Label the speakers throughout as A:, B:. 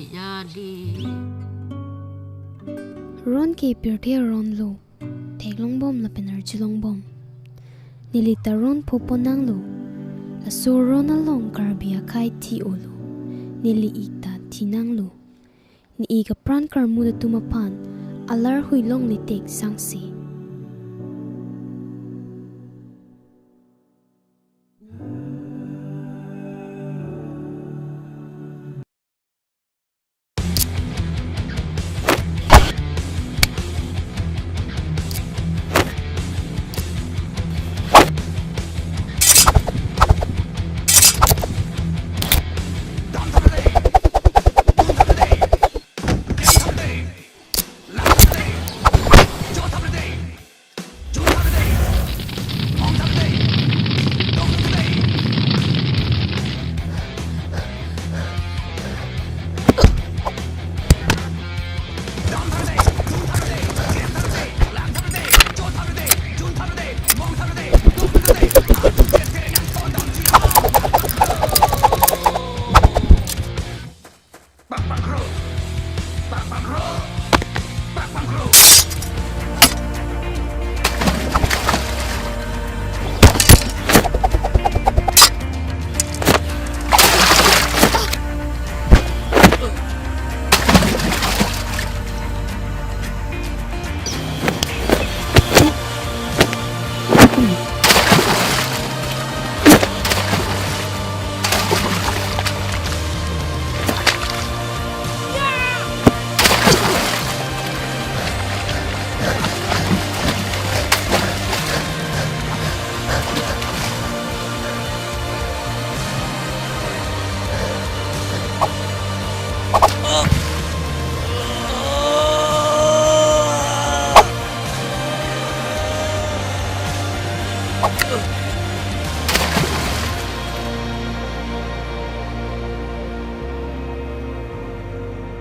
A: jadi
B: ron ke pirthia ron lo theklong bom la penar chulong bom nilita ron phoponang lo la sur ron along karbia khai thi olo nili ikta thinang lo ni iga pran karmu da tumapan alar huilong litek sangsi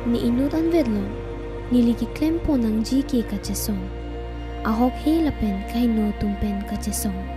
B: ni inut an vedlo niligi klempo nang ji ke kachesong ahok he lapen kai no tumpen kachesong